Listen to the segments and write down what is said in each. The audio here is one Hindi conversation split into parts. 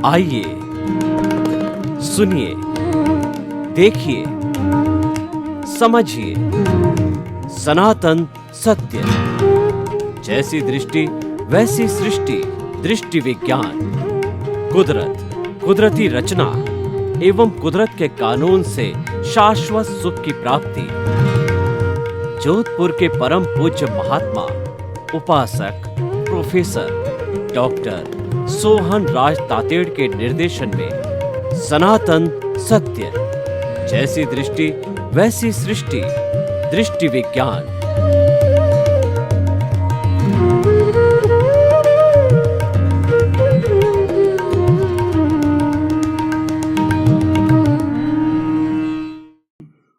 आइए सुनिए, देखिए, समझिए सनातन सत्य। जैसी दृष्टि वैसी सृष्टि, दृष्टि विज्ञान। कुदरत, कुदरती रचना एवं कुदरत के कानून से शाश्वत सुख की प्राप्ति। जोधपुर के परम पूज्य महात्मा उपासक प्रोफेसर डॉक्टर सोहन राज तातेड़ के निर्देशन में सनातन सत्य। जैसी दृष्टि वैसी सृष्टि, दृष्टि विज्ञान।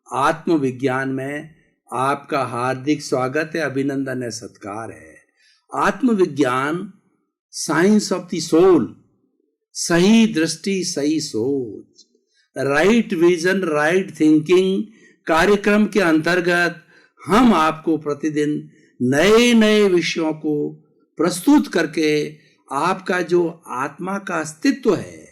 आत्मविज्ञान में आपका हार्दिक स्वागत है, अभिनंदन है, सत्कार है। आत्मविज्ञान, साइंस ऑफ द सोल, सही दृष्टि सही सोच, राइट विजन राइट थिंकिंग कार्यक्रम के अंतर्गत हम आपको प्रतिदिन नए नए विषयों को प्रस्तुत करके आपका जो आत्मा का अस्तित्व है,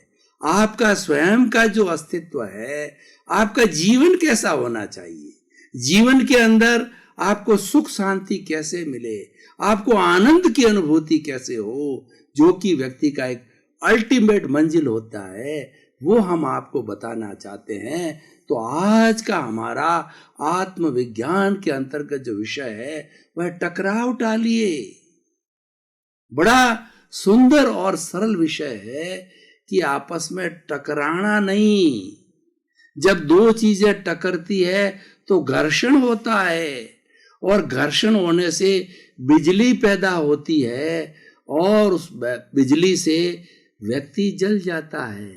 आपका स्वयं का जो अस्तित्व है, आपका जीवन कैसा होना चाहिए, जीवन के अंदर आपको सुख शांति कैसे मिले, आपको आनंद की अनुभूति कैसे हो, जो कि व्यक्ति का एक अल्टीमेट मंजिल होता है, वो हम आपको बताना चाहते हैं। तो आज का हमारा आत्मविज्ञान के अंतर्गत जो विषय है वह टकराव टालिए। बड़ा सुंदर और सरल विषय है कि आपस में टकराना नहीं। जब दो चीजें टकरती है तो घर्षण होता है, और घर्षण होने से बिजली पैदा होती है, और उस बिजली से व्यक्ति जल जाता है,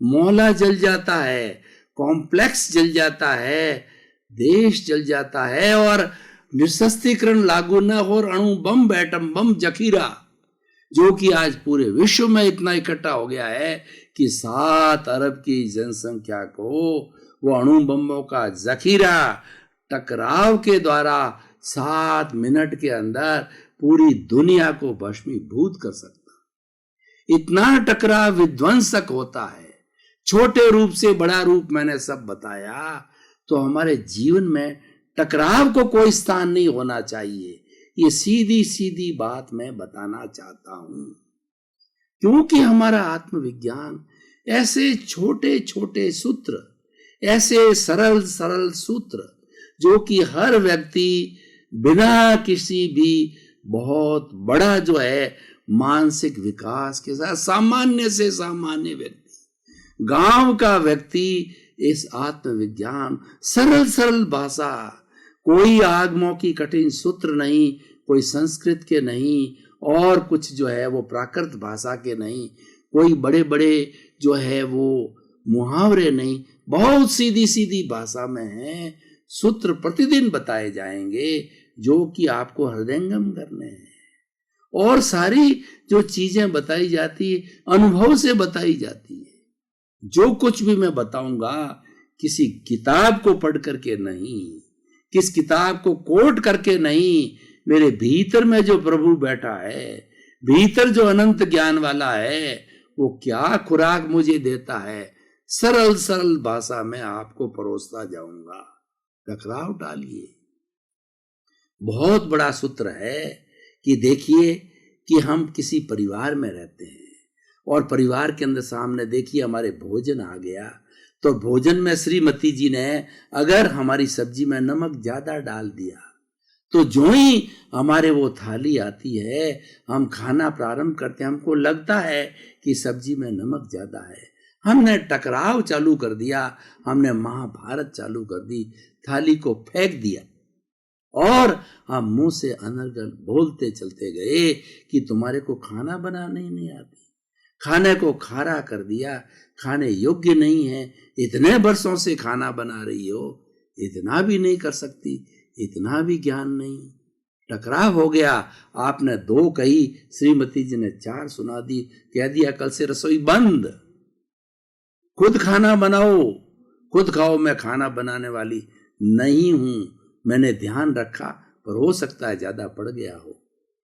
मोहल्ला जल जाता है, कॉम्प्लेक्स जल जाता है, देश जल जाता है, और निशस्त्रीकरण लागू न हो, अणु बम, एटम बम, जखीरा, जो कि आज पूरे विश्व में इतना इकट्ठा हो गया है कि 7 अरब की जनसंख्या को वो अणु बमों का जखीरा टकराव के द्वारा 7 मिनट के अंदर पूरी दुनिया को भस्मीभूत कर सकता। इतना टकराव विध्वंसक होता है। छोटे रूप से बड़ा रूप मैंने सब बताया। तो हमारे जीवन में टकराव को कोई स्थान नहीं होना चाहिए। ये सीधी सीधी बात मैं बताना चाहता हूं, क्योंकि हमारा आत्मविज्ञान ऐसे छोटे छोटे सूत्र, ऐसे सरल सरल सूत्र, जो कि हर व्यक्ति बिना किसी भी बहुत बड़ा जो है मानसिक विकास के साथ, सामान्य से सामान्य व्यक्ति, गांव का व्यक्ति, इस आत्मविज्ञान सरल सरल भाषा, कोई आगमों की कठिन सूत्र नहीं, कोई संस्कृत के नहीं, और कुछ जो है वो प्राकृत भाषा के नहीं, कोई बड़े बड़े जो है वो मुहावरे नहीं, बहुत सीधी सीधी भाषा में है। सूत्र प्रतिदिन बताए जाएंगे जो कि आपको हृदयंगम करने हैं, और सारी जो चीजें बताई जाती है अनुभव से बताई जाती है। जो कुछ भी मैं बताऊंगा किसी किताब को पढ़ करके नहीं, किस किताब को कोट करके नहीं, मेरे भीतर में जो प्रभु बैठा है, भीतर जो अनंत ज्ञान वाला है, वो क्या खुराक मुझे देता है, सरल सरल भाषा में आपको परोसता जाऊंगा। टकराव डालिए। बहुत बड़ा सूत्र है कि देखिए कि हम किसी परिवार में रहते हैं, और परिवार के अंदर सामने देखिए हमारे भोजन आ गया, तो भोजन में श्रीमती जी ने अगर हमारी सब्जी में नमक ज्यादा डाल दिया, तो जो ही हमारे वो थाली आती है, हम खाना प्रारंभ करते हैं, हमको लगता है कि सब्जी में नमक ज्यादा है, हमने टकराव चालू कर दिया, हमने महाभारत चालू कर दी, थाली को फेंक दिया, और हम मुंह से अनर्गल बोलते चलते गए कि तुम्हारे को खाना बनाने ही नहीं आती, खाने को खारा कर दिया, खाने योग्य नहीं है, इतने वर्षों से खाना बना रही हो, इतना भी नहीं कर सकती, इतना भी ज्ञान नहीं। टकराव हो गया। आपने 2 कही, श्रीमती जी ने 4 सुना दी, कह दिया कल से रसोई बंद, खुद खाना बनाओ, खुद खाओ, मैं खाना बनाने वाली नहीं हूं, मैंने ध्यान रखा पर हो सकता है ज्यादा पड़ गया हो।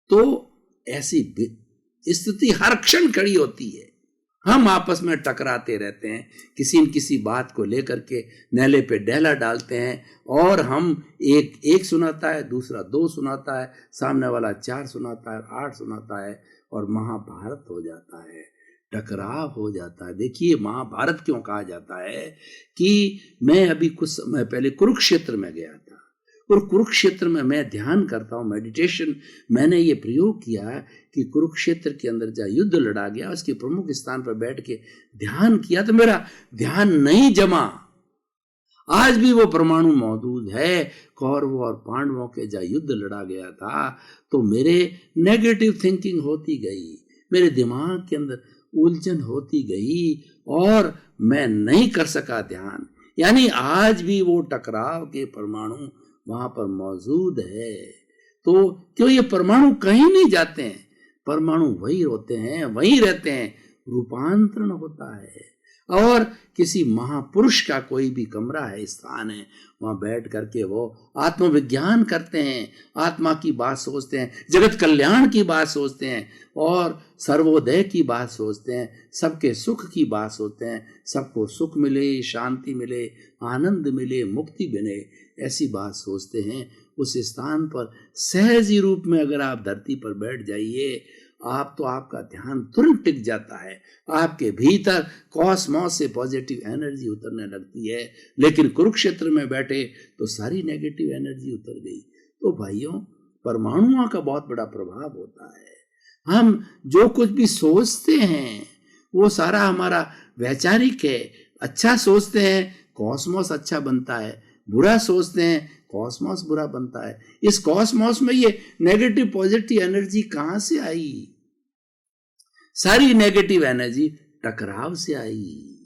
तो ऐसी स्थिति हर क्षण खड़ी होती है, हम आपस में टकराते रहते हैं, किसी न किसी बात को लेकर के नेले पे डेला डालते हैं, और हम एक सुनाता है, दूसरा 2 सुनाता है, सामने वाला 4 सुनाता है, 8 सुनाता है, और महाभारत हो जाता है, टकराव हो जाता है। देखिए महाभारत क्यों कहा जाता है कि मैं अभी कुछ समय पहले कुरुक्षेत्र में गया था, और कुरुक्षेत्र में मैं ध्यान करता हूँ, मेडिटेशन, मैंने ये प्रयोग किया कि कुरुक्षेत्र के अंदर जहाँ युद्ध लड़ा गया उसके प्रमुख स्थान पर बैठ के ध्यान किया, तो मेरा ध्यान नहीं जमा। आज भी वो परमाणु मौजूद है, कौरवों और पांडवों के जहाँ युद्ध लड़ा गया था, तो मेरे नेगेटिव थिंकिंग होती गई, मेरे दिमाग के अंदर उलझन होती गई, और मैं नहीं कर सका ध्यान। यानी आज भी वो टकराव के परमाणु वहां पर मौजूद है। तो क्यों ये परमाणु कहीं नहीं जाते हैं, परमाणु वही होते हैं, वही रहते हैं, रूपांतरण होता है। और किसी महापुरुष का कोई भी कमरा है, स्थान है, वहां बैठ करके वो आत्मविज्ञान करते हैं, आत्मा की बात सोचते हैं, जगत कल्याण की बात सोचते हैं, और सर्वोदय की बात सोचते हैं, सबके सुख की बात सोचते हैं, सबको सुख मिले, शांति मिले, आनंद मिले, मुक्ति मिले, ऐसी बात सोचते हैं। उस स्थान पर सहजी रूप में अगर आप धरती पर बैठ जाइए, आपका ध्यान तुरंत टिक जाता है, आपके भीतर कॉस्मोस से पॉजिटिव एनर्जी उतरने लगती है। लेकिन कुरुक्षेत्र में बैठे तो सारी नेगेटिव एनर्जी उतर गई। तो भाइयों, परमाणुओं का बहुत बड़ा प्रभाव होता है। हम जो कुछ भी सोचते हैं वो सारा हमारा वैचारिक है। अच्छा सोचते हैं, कॉस्मोस अच्छा बनता है, बुरा सोचते हैं, कॉस्मोस बुरा बनता है। इस कॉस्मोस में ये नेगेटिव पॉजिटिव एनर्जी कहां से आई? सारी नेगेटिव एनर्जी टकराव से आई,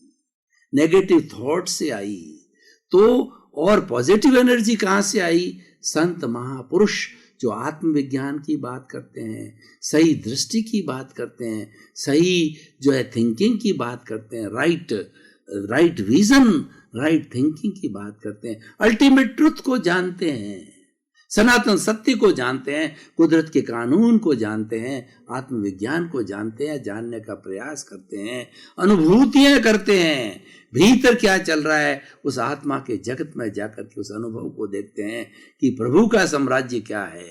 नेगेटिव थॉट से आई। तो और पॉजिटिव एनर्जी कहां से आई? संत महापुरुष जो आत्मविज्ञान की बात करते हैं, सही दृष्टि की बात करते हैं, सही जो है थिंकिंग की बात करते हैं, राइट विजन, राइट थिंकिंग की बात करते हैं, अल्टीमेट ट्रुथ को जानते हैं, सनातन सत्य को जानते हैं, कुदरत के कानून को जानते हैं, आत्मविज्ञान को जानते हैं, जानने का प्रयास करते हैं, अनुभूतियां करते हैं, भीतर क्या चल रहा है उस आत्मा के जगत में जाकर के उस अनुभव को देखते हैं कि प्रभु का साम्राज्य क्या है।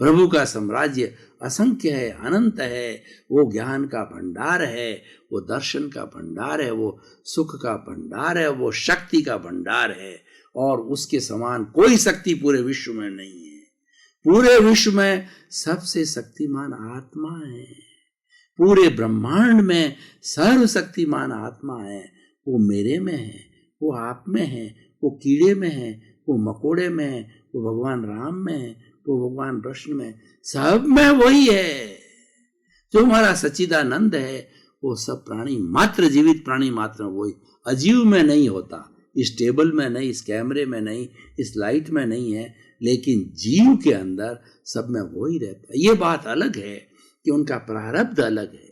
प्रभु का साम्राज्य असंख्य है, अनंत है, वो ज्ञान का भंडार है, वो दर्शन का भंडार है, वो सुख का भंडार है, वो शक्ति का भंडार है, और उसके समान कोई शक्ति पूरे विश्व में नहीं है। पूरे विश्व में सबसे शक्तिमान आत्मा है, पूरे ब्रह्मांड में सर्वशक्तिमान आत्मा है। वो मेरे में है, वो आप में है, वो कीड़े में है, वो मकोड़े में है, वो भगवान राम में है, वो भगवान कृष्ण में, सब में वही है। जो हमारा सच्चिदानंद है वो सब प्राणी मात्र, जीवित प्राणी मात्र वही, अजीव में नहीं होता, इस टेबल में नहीं, इस कैमरे में नहीं, इस लाइट में नहीं है, लेकिन जीव के अंदर सब में वही रहता है। ये बात अलग है कि उनका प्रारब्ध अलग है,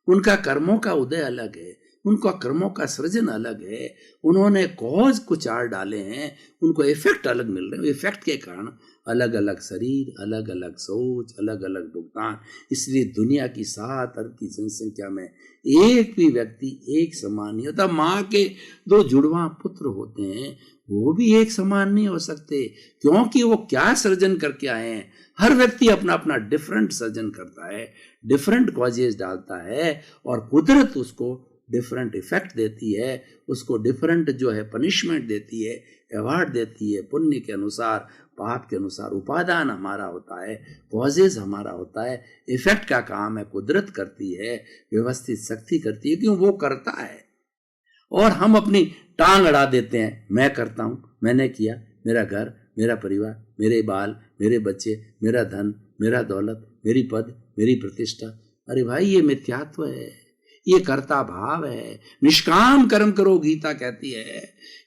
उनका कर्मों का उदय अलग है, उनका कर्मों का सृजन अलग है, उन्होंने कॉज कुछ आड़ डाले हैं, उनको इफेक्ट अलग मिल रहे हैं। इफेक्ट के कारण अलग अलग शरीर, अलग अलग सोच, अलग अलग भुगतान। इसलिए दुनिया की 7 अरब की जनसंख्या में एक भी व्यक्ति एक समान नहीं होता। माँ के 2 जुड़वा पुत्र होते हैं, वो भी एक समान नहीं हो सकते, क्योंकि वो क्या सृजन करके आए हैं। हर व्यक्ति अपना अपना डिफरेंट सृजन करता है, डिफरेंट कॉजेज डालता है, और कुदरत उसको डिफरेंट इफेक्ट देती है, उसको डिफरेंट जो है पनिशमेंट देती है, अवार्ड देती है। पुण्य के अनुसार, पाप के अनुसार उपादान हमारा होता है, कॉजेज हमारा होता है, इफेक्ट का काम है कुदरत करती है, व्यवस्थित शक्ति करती है, क्यों वो करता है। और हम अपनी टांग अड़ा देते हैं, मैं करता हूँ, मैंने किया, मेरा घर, मेरा परिवार, मेरे बाल, मेरे बच्चे, मेरा धन, मेरा दौलत, मेरी पद, मेरी प्रतिष्ठा। अरे भाई, ये मिथ्यात्व है, ये कर्ता भाव है। निष्काम कर्म करो, गीता कहती है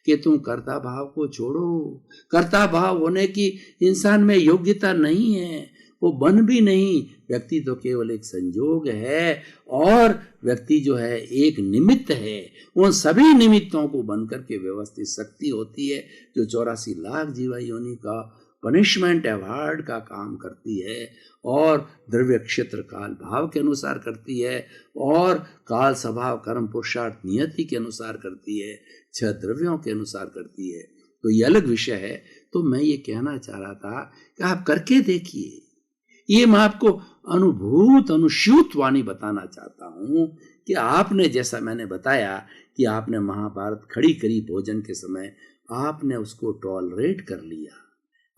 कि तुम कर्ता भाव को छोड़ो। कर्ता भाव होने की इंसान में योग्यता नहीं है, वो बन भी नहीं। व्यक्ति तो केवल एक संजोग है, और व्यक्ति जो है एक निमित्त है। उन सभी निमित्तों को बन करके व्यवस्थित शक्ति होती है, जो 84 लाख जीवा योनि का पनिशमेंट अवार्ड का काम करती है और द्रव्य क्षेत्र काल भाव के अनुसार करती है और काल स्वभाव कर्म पुरुषार्थ नियति के अनुसार करती है, 6 द्रव्यों के अनुसार करती है। तो ये अलग विषय है। तो मैं ये कहना चाह रहा था कि आप करके देखिए। ये मैं आपको अनुभूत अनुस्यूत वाणी बताना चाहता हूं कि आपने, जैसा मैंने बताया कि आपने महाभारत खड़ी करी भोजन के समय, आपने उसको टॉलरेट कर लिया,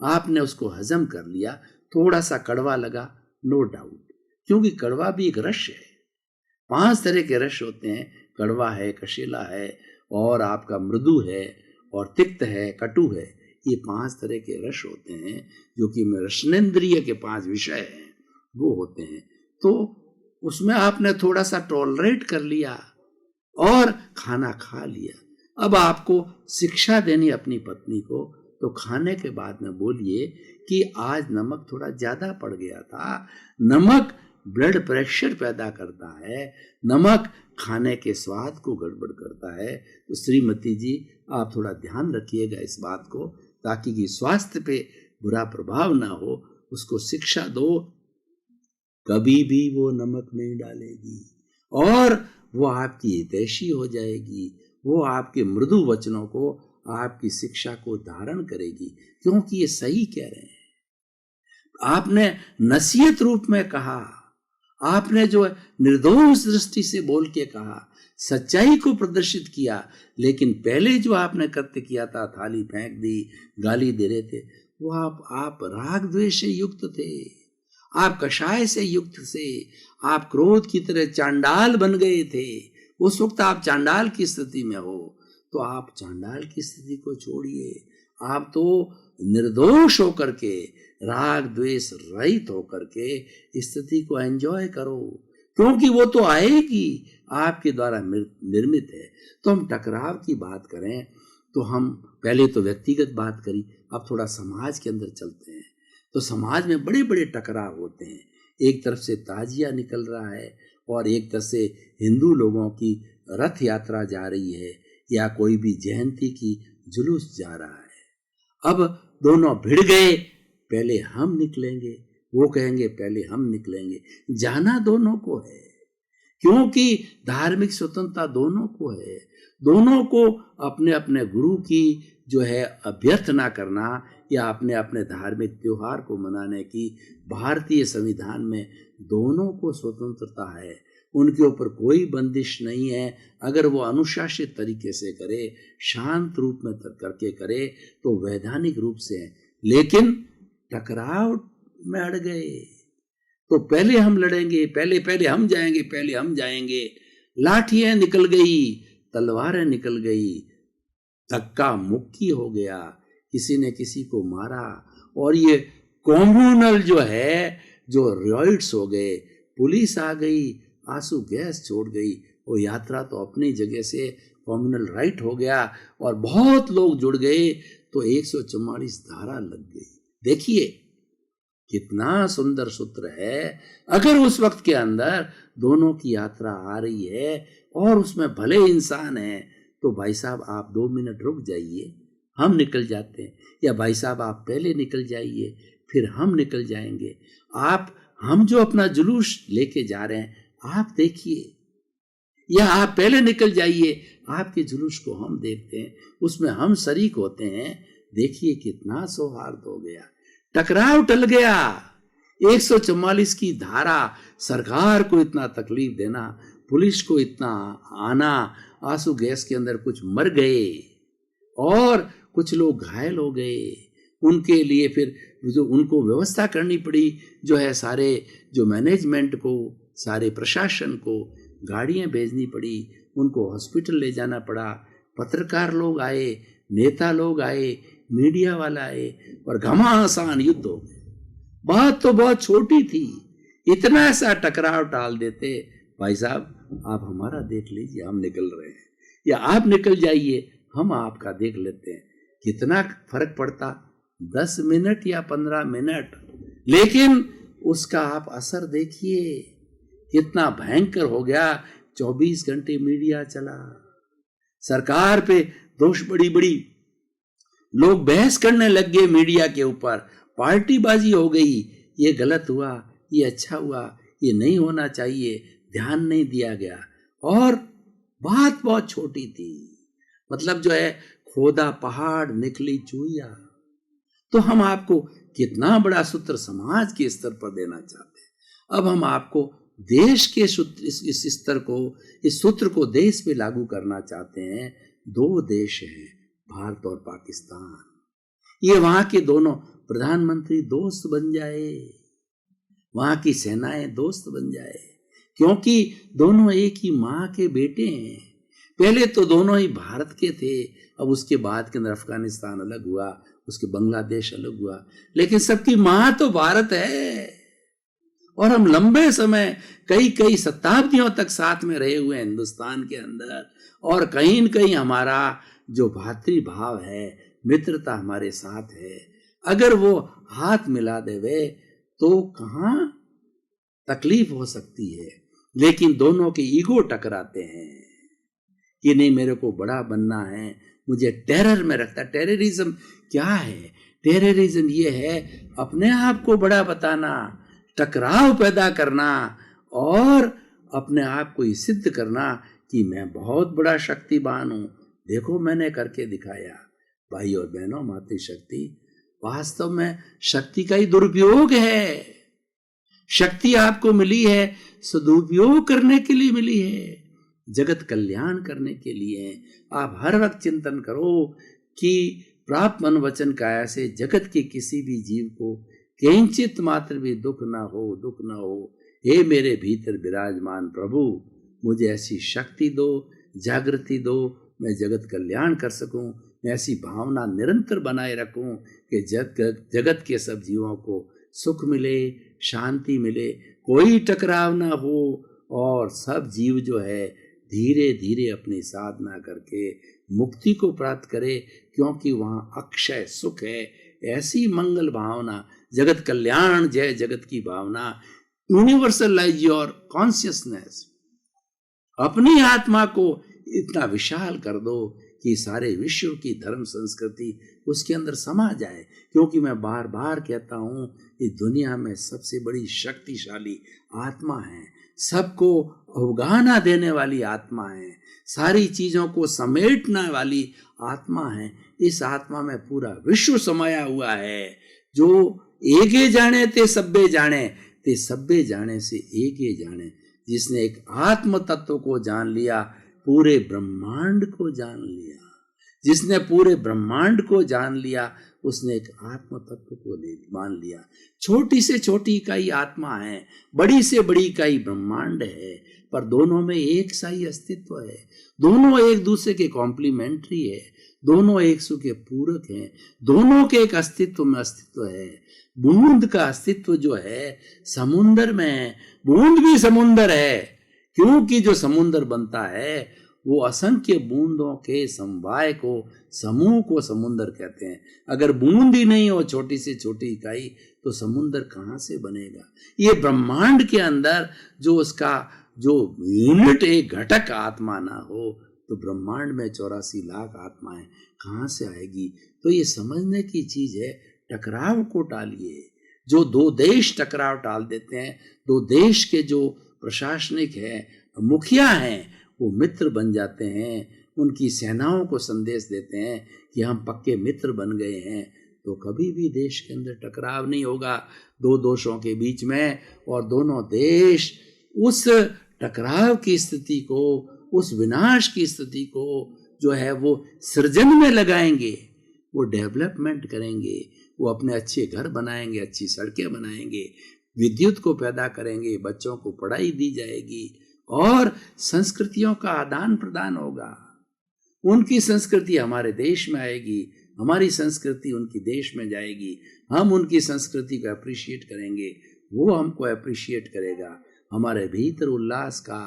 आपने उसको हजम कर लिया। थोड़ा सा कड़वा लगा, नो डाउट, क्योंकि कड़वा भी एक रस है। 5 तरह के रस होते हैं, कड़वा है, कशीला है और आपका मृदु है और तिक्त है, कटु है। ये 5 तरह के रस होते हैं जो कि रसनेन्द्रिय के 5 विषय हैं, वो होते हैं। तो उसमें आपने थोड़ा सा टॉलरेट कर लिया और खाना खा लिया। अब आपको शिक्षा देनी अपनी पत्नी को, तो खाने के बाद में बोलिए कि आज नमक थोड़ा ज्यादा पड़ गया था। नमक ब्लड प्रेशर पैदा करता है, नमक खाने के स्वाद को गड़बड़ करता है। तो श्रीमती जी, आप थोड़ा ध्यान रखिएगा इस बात को, ताकि कि स्वास्थ्य पे बुरा प्रभाव ना हो। उसको शिक्षा दो, कभी भी वो नमक नहीं डालेगी और वो आपकी हितैषी हो जाएगी। वो आपके मृदु वचनों को, आपकी शिक्षा को धारण करेगी, क्योंकि ये सही कह रहे हैं। आपने नसीहत रूप में कहा, आपने जो निर्दोष दृष्टि से बोल के कहा, सच्चाई को प्रदर्शित किया। लेकिन पहले जो आपने कृत्य किया था, थाली फेंक दी, गाली दे रहे थे, वो आप राग द्वेष से युक्त थे, आप कषाय से युक्त से, आप क्रोध की तरह चांडाल बन गए थे। उस वक्त आप चांडाल की स्थिति में हो, तो आप चांडाल की स्थिति को छोड़िए। आप तो निर्दोष होकर के, राग द्वेष रहित होकर के स्थिति को एंजॉय करो, क्योंकि वो तो आएगी, आपके द्वारा निर्मित है। तो हम टकराव की बात करें तो हम पहले तो व्यक्तिगत बात करी, अब थोड़ा समाज के अंदर चलते हैं। तो समाज में बड़े बड़े टकराव होते हैं। एक तरफ से ताजिया निकल रहा है और एक तरफ से हिंदू लोगों की रथ यात्रा जा रही है या कोई भी जयंती की जुलूस जा रहा है। अब दोनों भिड़ गए, पहले हम निकलेंगे, वो कहेंगे पहले हम निकलेंगे। जाना दोनों को है, क्योंकि धार्मिक स्वतंत्रता दोनों को है। दोनों को अपने अपने गुरु की जो है अभ्यर्थना करना या अपने अपने धार्मिक त्योहार को मनाने की भारतीय संविधान में दोनों को स्वतंत्रता है। उनके ऊपर कोई बंदिश नहीं है। अगर वो अनुशासित तरीके से करे, शांत रूप में करके करे, तो वैधानिक रूप से है। लेकिन टकराव में अड़ गए तो पहले हम लड़ेंगे, पहले हम जाएंगे, पहले हम जाएंगे। लाठियां निकल गई, तलवारें निकल गई, धक्का मुक्की हो गया, किसी ने किसी को मारा और ये कॉम्युनल जो है, जो रॉयट्स हो गए, पुलिस आ गई, आंसू गैस छोड़ गई। वो यात्रा तो अपनी जगह से कॉम्युनल राइट हो गया और बहुत लोग जुड़ गए, तो 144 धारा लग गई। देखिए कितना सुंदर सूत्र है। अगर उस वक्त के अंदर दोनों की यात्रा आ रही है और उसमें भले इंसान है, तो भाई साहब आप 2 मिनट रुक जाइए, हम निकल जाते हैं, या भाई साहब आप पहले निकल जाइए, फिर हम निकल जाएंगे। हम जो अपना जुलूस लेके जा रहे हैं आप देखिए, या आप पहले निकल जाइए, आपके जुलूस को हम देखते हैं, उसमें हम शरीक होते हैं। देखिए कितना सौहार्द हो गया, टकराव टल गया। 144 की धारा, सरकार को इतना तकलीफ देना, पुलिस को इतना आना, आंसू गैस के अंदर कुछ मर गए और कुछ लोग घायल हो गए। उनके लिए फिर जो उनको व्यवस्था करनी पड़ी, जो है सारे जो मैनेजमेंट को, सारे प्रशासन को गाड़ियां भेजनी पड़ी, उनको हॉस्पिटल ले जाना पड़ा। पत्रकार लोग आए, नेता लोग आए, मीडिया वाला आए और घमासान युद्ध हो गए। बात तो बहुत छोटी थी, इतना सा टकराव टाल देते, भाई साहब आप हमारा देख लीजिए, हम निकल रहे हैं, या आप निकल जाइए, हम आपका देख लेते हैं। कितना फर्क पड़ता, 10 मिनट या 15 मिनट, लेकिन उसका आप असर देखिए कितना भयंकर हो गया। 24 घंटे मीडिया चला, सरकार पे दोष बड़ी बड़ी लोग बहस करने लग गए मीडिया के ऊपर, पार्टीबाजी हो गई, ये गलत हुआ, ये अच्छा हुआ, ये नहीं होना चाहिए, ध्यान नहीं दिया गया। और बात बहुत छोटी थी, मतलब जो है खोदा पहाड़ निकली चूहिया। तो हम आपको कितना बड़ा सूत्र समाज के स्तर पर देना चाहते हैं। अब हम आपको देश के सूत्र, इस स्तर को, इस सूत्र को देश पे लागू करना चाहते हैं। दो देश हैं, भारत और पाकिस्तान। ये वहां के दोनों प्रधानमंत्री दोस्त बन जाए, वहां की सेनाएं दोस्त बन जाए, क्योंकि दोनों एक ही मां के बेटे हैं। पहले तो दोनों ही भारत के थे, अब उसके बाद के अंदर अफगानिस्तान अलग हुआ, उसके बांग्लादेश अलग हुआ, लेकिन सबकी मां तो भारत है। और हम लंबे समय, कई शताब्दियों तक साथ में रहे हुए हिंदुस्तान के अंदर, और कहीं न कहीं हमारा जो भातृभाव है, मित्रता हमारे साथ है। अगर वो हाथ मिला देवे तो कहाँ तकलीफ हो सकती है। लेकिन दोनों के ईगो टकराते हैं कि नहीं, मेरे को बड़ा बनना है, मुझे टेरर में रखता। टेररिज्म क्या है? टेररिज्म ये है अपने आप को बड़ा बताना, टकराव पैदा करना और अपने आप को ये सिद्ध करना कि मैं बहुत बड़ा शक्तिवान हूं, देखो मैंने करके दिखाया। भाई और बहनों, मातृशक्ति वास्तव में शक्ति का ही दुरुपयोग है। शक्ति आपको मिली है सदुपयोग करने के लिए मिली है, जगत कल्याण करने के लिए। आप हर वक्त चिंतन करो कि प्राप्त मन वचन काया से जगत के किसी भी जीव को किंचित मात्र भी दुख ना हो, दुख ना हो। हे मेरे भीतर विराजमान प्रभु, मुझे ऐसी शक्ति दो, जागृति दो, मैं जगत कल्याण कर सकूं, मैं ऐसी भावना निरंतर बनाए रखूं कि जगत के सब जीवों को सुख मिले, शांति मिले, कोई टकराव ना हो, और सब जीव जो है धीरे धीरे अपनी साधना करके मुक्ति को प्राप्त करे, क्योंकि वहाँ अक्षय सुख है। ऐसी मंगल भावना, जगत कल्याण जय जगत की भावना, यूनिवर्सलाइज योर कॉन्शियसनेस, अपनी आत्मा को इतना विशाल कर दो कि सारे विश्व की धर्म संस्कृति उसके अंदर समा जाए। क्योंकि मैं बार बार कहता हूँ, इस दुनिया में सबसे बड़ी शक्तिशाली आत्मा है, सबको अवगाहना देने वाली आत्मा है, सारी चीजों को समेटने वाली आत्मा है। इस आत्मा में पूरा विश्व समाया हुआ है। जो एके जाने ते सब्बे जाने, ते सब्बे जाने से एके जाने। जिसने एक आत्म तत्व को जान लिया, पूरे ब्रह्मांड को जान लिया। जिसने पूरे ब्रह्मांड को जान लिया, उसने एक आत्म तत्व को मान लिया। छोटी से छोटी इकाई आत्मा है, बड़ी से बड़ी इकाई ब्रह्मांड है, पर दोनों में एक सा ही अस्तित्व है। दोनों एक दूसरे के कॉम्प्लीमेंट्री है, दोनों एक दूसरे के पूरक हैं, दोनों के एक अस्तित्व में अस्तित्व है। बूंद का अस्तित्व जो है समुंदर में है, बूंद भी समुंदर है, क्योंकि जो समुंदर बनता है वो असंख्य बूंदों के समवाय को, समूह को समुंदर कहते हैं। अगर बूंद ही नहीं हो, छोटी से छोटी इकाई, तो समुंदर कहाँ से बनेगा? ये ब्रह्मांड के अंदर जो उसका जो यूनिट, एक घटक आत्मा ना हो, तो ब्रह्मांड में 84 लाख आत्माएं कहाँ से आएगी? तो ये समझने की चीज है, टकराव को टालिए। जो दो देश टकराव टाल देते हैं, दो देश के जो प्रशासनिक है, मुखिया हैं, वो मित्र बन जाते हैं, उनकी सेनाओं को संदेश देते हैं कि हम पक्के मित्र बन गए हैं, तो कभी भी देश के अंदर टकराव नहीं होगा दो दोषों के बीच में। और दोनों देश उस टकराव की स्थिति को, उस विनाश की स्थिति को जो है वो सृजन में लगाएंगे, वो डेवलपमेंट करेंगे, वो अपने अच्छे घर बनाएंगे, अच्छी सड़कें बनाएंगे, विद्युत को पैदा करेंगे, बच्चों को पढ़ाई दी जाएगी और संस्कृतियों का आदान प्रदान होगा। उनकी संस्कृति हमारे देश में आएगी, हमारी संस्कृति उनकी देश में जाएगी, हम उनकी संस्कृति को अप्रिशिएट करेंगे, वो हमको अप्रिशिएट करेगा। हमारे भीतर उल्लास का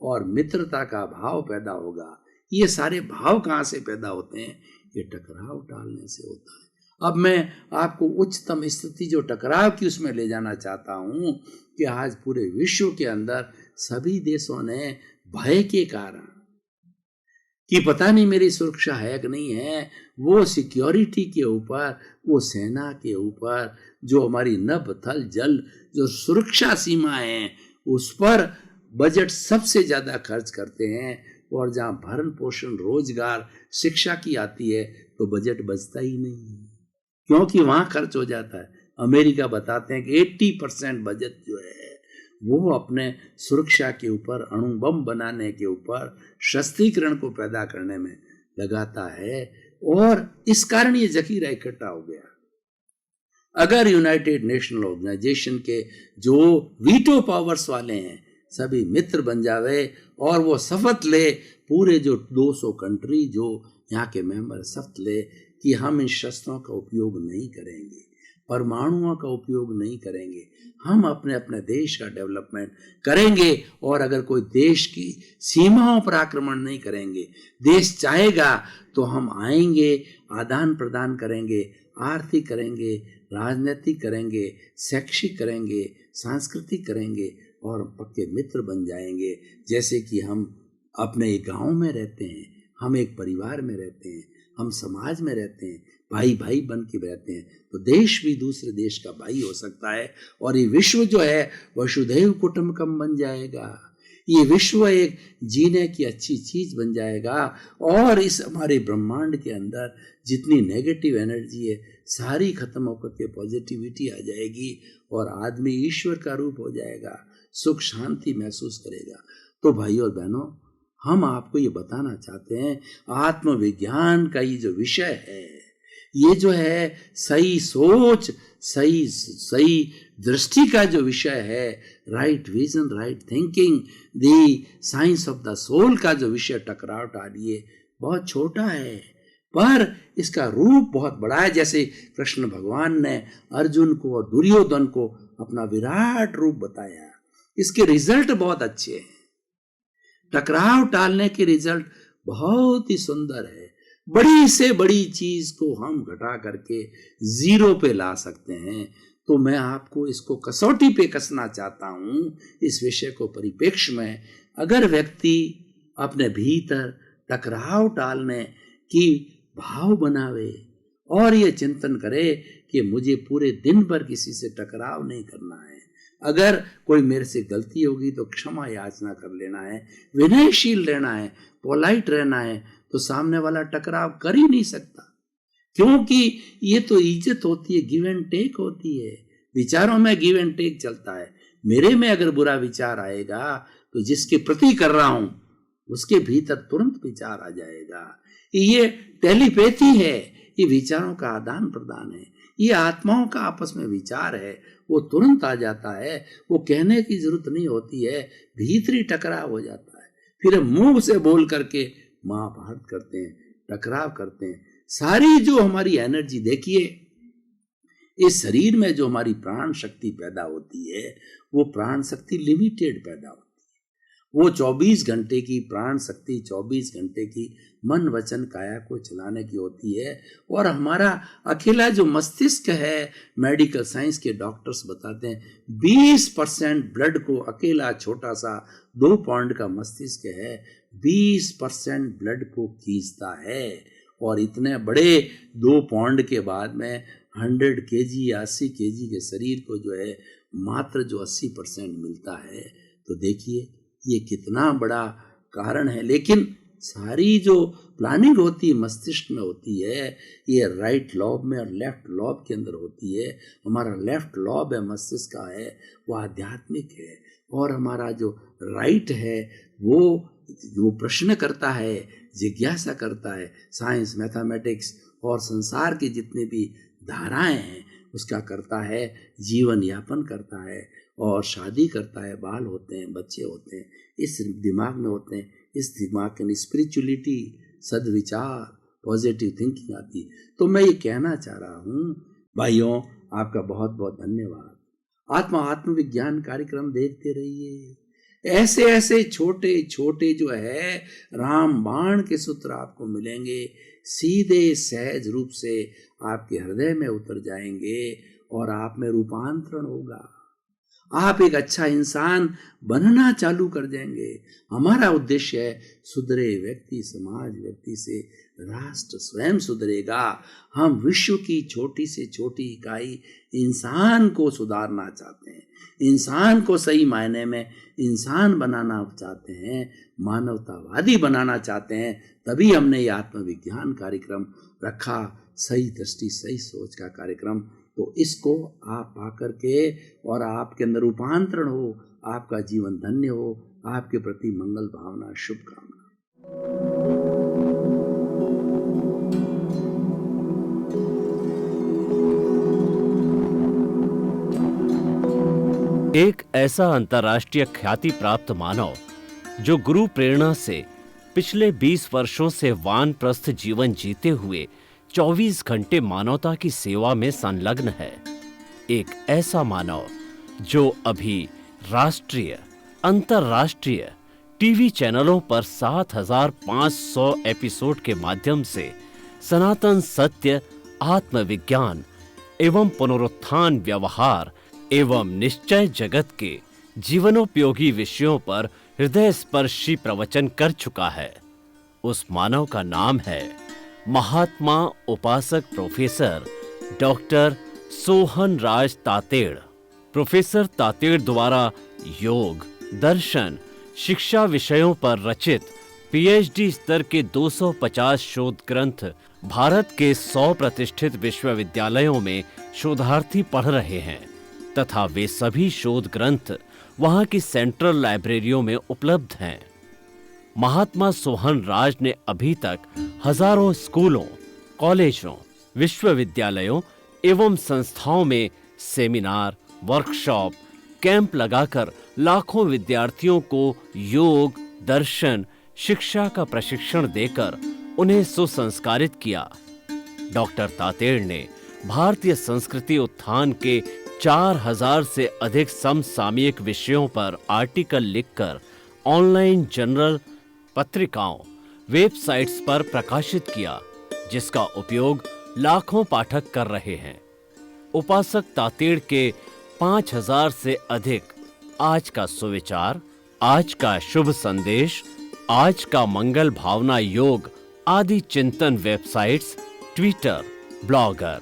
और मित्रता का भाव पैदा होगा। ये सारे भाव कहाँ से पैदा होते हैं? ये टकराव टालने से होता है। अब मैं आपको उच्चतम स्थिति जो टकराव की उसमें ले जाना चाहता हूँ कि आज पूरे विश्व के अंदर सभी देशों ने भय के कारण, कि पता नहीं मेरी सुरक्षा है कि नहीं है, वो सिक्योरिटी के ऊपर, वो सेना के ऊपर, जो हमारी नभ थल जल जो सुरक्षा सीमा है, उस पर बजट सबसे ज्यादा खर्च करते हैं। और जहां भरण पोषण, रोजगार, शिक्षा की आती है तो बजट बचता ही नहीं है, क्योंकि वहां खर्च हो जाता है। अमेरिका बताते हैं कि 80% बजट जो है वो अपने सुरक्षा के ऊपर, अणु बम बनाने के ऊपर, शस्त्रीकरण को पैदा करने में लगाता है। और इस कारण ये जखीरा इकट्ठा हो गया। अगर यूनाइटेड नेशनल ऑर्गेनाइजेशन के जो वीटो पावर्स वाले हैं सभी मित्र बन जावे और वो शपथ ले, पूरे जो 200 कंट्री जो यहाँ के मेंबर शपथ ले कि हम इन शस्त्रों का उपयोग नहीं करेंगे, परमाणुओं का उपयोग नहीं करेंगे, हम अपने अपने देश का डेवलपमेंट करेंगे। और अगर कोई देश की सीमाओं पर आक्रमण नहीं करेंगे, देश चाहेगा तो हम आएंगे, आदान प्रदान करेंगे, आर्थिक करेंगे, राजनीतिक करेंगे, शैक्षिक करेंगे, सांस्कृतिक करेंगे और पक्के मित्र बन जाएंगे। जैसे कि हम अपने एक गांव में रहते हैं, हम एक परिवार में रहते हैं, हम समाज में रहते हैं, भाई भाई बन के रहते हैं, तो देश भी दूसरे देश का भाई हो सकता है। और ये विश्व जो है वसुधैव कुटुंबकम बन जाएगा। ये विश्व एक जीने की अच्छी चीज बन जाएगा। और इस हमारे ब्रह्मांड के अंदर जितनी नेगेटिव एनर्जी है सारी खत्म होकर के पॉजिटिविटी आ जाएगी और आदमी ईश्वर का रूप हो जाएगा, सुख शांति महसूस करेगा। तो भाई और बहनों, हम आपको ये बताना चाहते हैं, आत्मविज्ञान का ये जो विषय है, ये जो है सही सोच, सही दृष्टि का जो विषय है, right vision, right thinking, the science of the soul का जो विषय टकराव टालिए, बहुत छोटा है पर इसका रूप बहुत बड़ा है। जैसे कृष्ण भगवान ने अर्जुन को और दुर्योधन को अपना विराट रूप बताया, इसके रिजल्ट बहुत अच्छे हैं। टकराव टालने के रिजल्ट बहुत ही सुंदर है। बड़ी से बड़ी चीज को हम घटा करके जीरो पे ला सकते हैं। तो मैं आपको इसको कसौटी पे कसना चाहता हूं, इस विषय को परिप्रेक्ष्य में। अगर व्यक्ति अपने भीतर टकराव टालने की भाव बनावे और ये चिंतन करे कि मुझे पूरे दिन भर किसी से टकराव नहीं करना है, अगर कोई मेरे से गलती होगी तो क्षमा याचना कर लेना है, विनयशील रहना है, पोलाइट रहना है, तो सामने वाला टकराव कर ही नहीं सकता। क्योंकि ये तो इज्जत होती है, गिव एंड टेक होती है, विचारों में गिव एंड टेक चलता है। मेरे में अगर बुरा विचार आएगा तो जिसके प्रति कर रहा हूं उसके भीतर तुरंत विचार आ जाएगा। ये टेलीपैथी है, ये विचारों का आदान प्रदान है, ये आत्माओं का आपस में विचार है, वो तुरंत आ जाता है, वो कहने की जरूरत नहीं होती है, भीतरी टकराव हो जाता है। फिर मुंह से बोल करके महाभारत करते हैं, टकराव करते हैं। सारी जो हमारी एनर्जी, देखिए इस शरीर में जो हमारी प्राण शक्ति पैदा होती है, वो प्राण शक्ति लिमिटेड पैदा होती है। वो 24 घंटे की प्राण शक्ति 24 घंटे की मन वचन काया को चलाने की होती है। और हमारा अकेला जो मस्तिष्क है, मेडिकल साइंस के डॉक्टर्स बताते हैं 20% ब्लड को, अकेला छोटा सा 2 पाउंड का मस्तिष्क है, 20% ब्लड को खींचता है। और इतने बड़े 2 पाउंड के बाद में 100 केजी या 80 केजी के शरीर को जो है मात्र जो 80% मिलता है। तो देखिए ये कितना बड़ा कारण है। लेकिन सारी जो प्लानिंग होती है मस्तिष्क में होती है, ये राइट लॉब में और लेफ्ट लॉब के अंदर होती है। हमारा लेफ्ट लॉब है मस्तिष्क का है, वो आध्यात्मिक है, और हमारा जो राइट है वो प्रश्न करता है, जिज्ञासा करता है, साइंस, मैथमेटिक्स और संसार की जितनी भी धाराएं हैं उसका करता है, जीवन यापन करता है और शादी करता है, बाल होते हैं, बच्चे होते हैं, इस दिमाग में होते हैं। इस दिमाग के स्पिरिचुअलिटी, सद्विचार, पॉजिटिव थिंकिंग आती है। तो मैं ये कहना चाह रहा हूँ भाइयों, आपका बहुत बहुत धन्यवाद। आत्मविज्ञान कार्यक्रम देखते रहिए। ऐसे ऐसे छोटे छोटे जो है रामबाण के सूत्र आपको मिलेंगे, सीधे सहज रूप से आपके हृदय में उतर जाएंगे और आप में रूपांतरण होगा। आप एक अच्छा इंसान बनना चालू कर देंगे। हमारा उद्देश्य है सुधरे व्यक्ति समाज, व्यक्ति से राष्ट्र स्वयं सुधरेगा। हम विश्व की छोटी से छोटी इकाई इंसान को सुधारना चाहते हैं, इंसान को सही मायने में इंसान बनाना चाहते हैं, मानवतावादी बनाना चाहते हैं। तभी हमने ये आत्मविज्ञान कार्यक्रम रखा, सही दृष्टि सही सोच का कार्यक्रम। तो इसको आप आकर के और आपके अंदर रूपांतरण हो, आपका जीवन धन्य हो, आपके प्रति मंगल भावना, शुभकामना। एक ऐसा अंतर्राष्ट्रीय ख्याति प्राप्त मानव जो गुरु प्रेरणा से पिछले 20 वर्षों से वानप्रस्थ जीवन जीते हुए 24 घंटे मानवता की सेवा में संलग्न है। एक ऐसा मानव जो अभी राष्ट्रीय, अंतर्राष्ट्रीय टीवी चैनलों पर 7,500 एपिसोड के माध्यम से सनातन सत्य, आत्मविज्ञान एवं पुनरुत्थान, व्यवहार एवं निश्चय जगत के जीवनोपयोगी विषयों पर हृदय स्पर्शी प्रवचन कर चुका है। उस मानव का नाम है महात्मा उपासक प्रोफेसर डॉक्टर सोहन राज तातेड़। प्रोफेसर तातेड़ द्वारा योग, दर्शन, शिक्षा विषयों पर रचित पीएचडी स्तर के 250 शोध ग्रंथ भारत के 100 प्रतिष्ठित विश्वविद्यालयों में शोधार्थी पढ़ रहे हैं तथा वे सभी शोध ग्रंथ वहां की सेंट्रल लाइब्रेरियों में उपलब्ध हैं। महात्मा सोहन राज ने अभी तक हजारों स्कूलों, कॉलेजों, विश्वविद्यालयों एवं संस्थाओं में सेमिनार, वर्कशॉप, कैंप लगाकर लाखों विद्यार्थियों को योग, दर्शन, शिक्षा का प्रशिक्षण देकर उन्हें सुसंस्कारित किया। डॉक्टर तातेड़ ने भारतीय संस्कृति उत्थान के 4000 से अधिक समसामयिक विषयों पर आर्टिकल लिखकर ऑनलाइन जर्नल, पत्रिकाओं, वेबसाइट्स पर प्रकाशित किया, जिसका उपयोग लाखों पाठक कर रहे हैं। उपासक तातेड़ के 5000 से अधिक आज का सुविचार, आज का शुभ संदेश, आज का मंगल भावना योग आदि चिंतन websites, Twitter, blogger,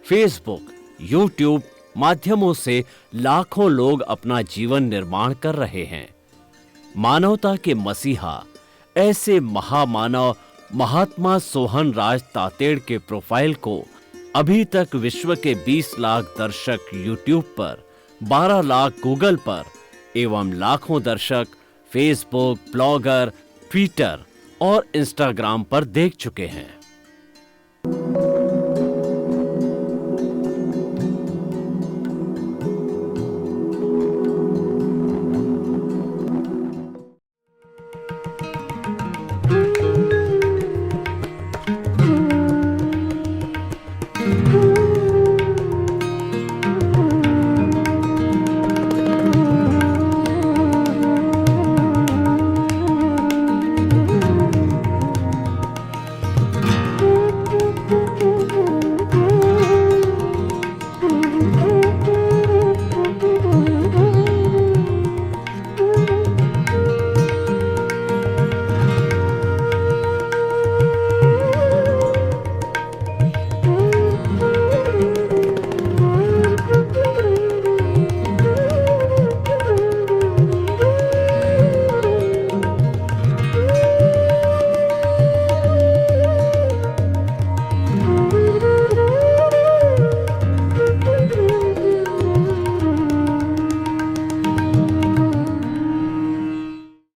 Facebook, YouTube माध्यमों से लाखों लोग अपना जीवन निर्माण कर रहे हैं। मानवता के मसीहा ऐसे महामानव महात्मा सोहन राज तातेड़ के प्रोफाइल को अभी तक विश्व के 20 लाख दर्शक यूट्यूब पर, 12 लाख गूगल पर एवं लाखों दर्शक फेसबुक, ब्लॉगर, ट्विटर और इंस्टाग्राम पर देख चुके हैं।